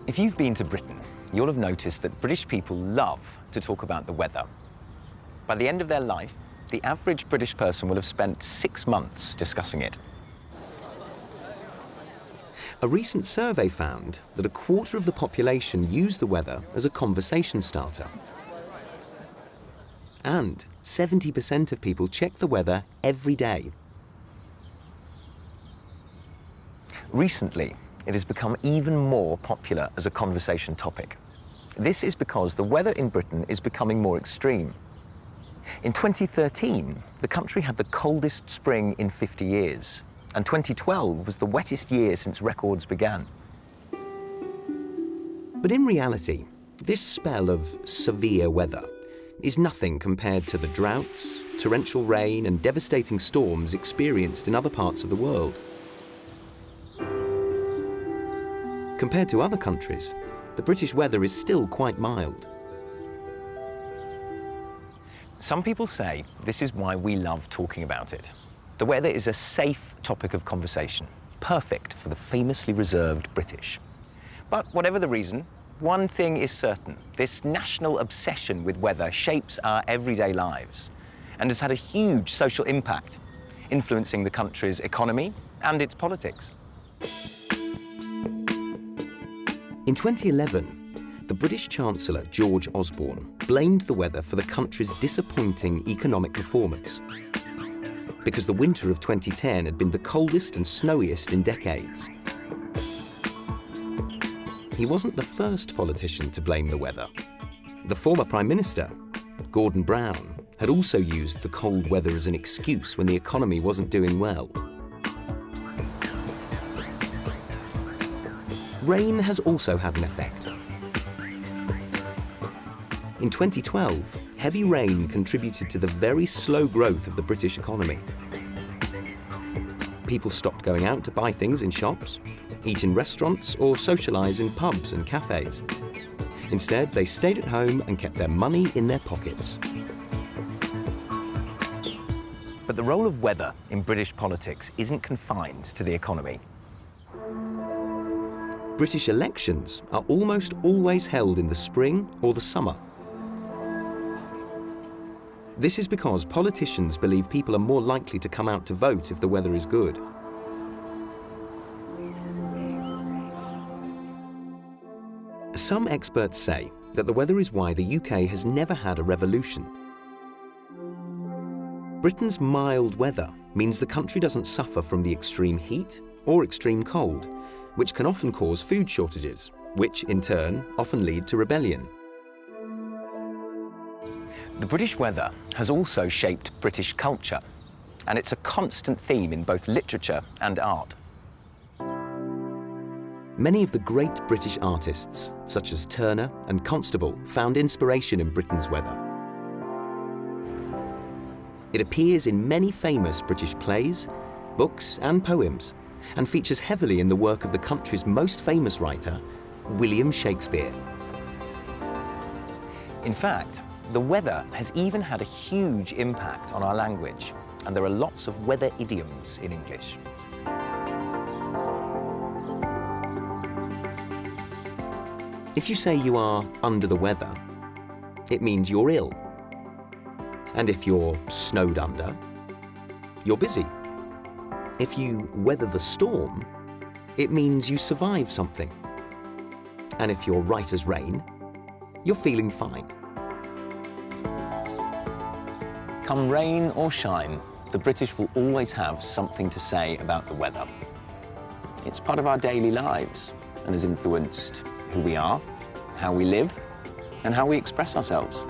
If you've been to Britain, you'll have noticed that British people love to talk about the weather. By the end of their life, the average British person will have spent 6 months discussing it. A recent survey found that a quarter of the population use the weather as a conversation starter. And 70% of people check the weather every day. Recently, it has become even more popular as a conversation topic. This is because the weather in Britain is becoming more extreme. In 2013, the country had the coldest spring in 50 years, and 2012 was the wettest year since records began. But in reality, this spell of severe weather is nothing compared to the droughts, torrential rain, and devastating storms experienced in other parts of the world. Compared to other countries, the British weather is still quite mild. Some people say this is why we love talking about it. The weather is a safe topic of conversation, perfect for the famously reserved British. But whatever the reason, one thing is certain: this national obsession with weather shapes our everyday lives and has had a huge social impact, influencing the country's economy and its politics. In 2011, the British Chancellor, George Osborne, blamed the weather for the country's disappointing economic performance, because the winter of 2010 had been the coldest and snowiest in decades. He wasn't the first politician to blame the weather. The former Prime Minister, Gordon Brown, had also used the cold weather as an excuse when the economy wasn't doing well. Rain has also had an effect. In 2012, heavy rain contributed to the very slow growth of the British economy. People stopped going out to buy things in shops, eat in restaurants, or socialise in pubs and cafes. Instead, they stayed at home and kept their money in their pockets. But the role of weather in British politics isn't confined to the economy. British elections are almost always held in the spring or the summer. This is because politicians believe people are more likely to come out to vote if the weather is good. Some experts say that the weather is why the UK has never had a revolution. Britain's mild weather means the country doesn't suffer from the extreme heat or extreme cold, which can often cause food shortages, which in turn often lead to rebellion. The British weather has also shaped British culture, and it's a constant theme in both literature and art. Many of the great British artists, such as Turner and Constable, found inspiration in Britain's weather. It appears in many famous British plays, books and poems, and features heavily in the work of the country's most famous writer, William Shakespeare. In fact, the weather has even had a huge impact on our language, and there are lots of weather idioms in English. If you say you are under the weather, it means you're ill. And if you're snowed under, you're busy. If you weather the storm, it means you survive something. And if you're right as rain, you're feeling fine. Come rain or shine, the British will always have something to say about the weather. It's part of our daily lives and has influenced who we are, how we live, and how we express ourselves.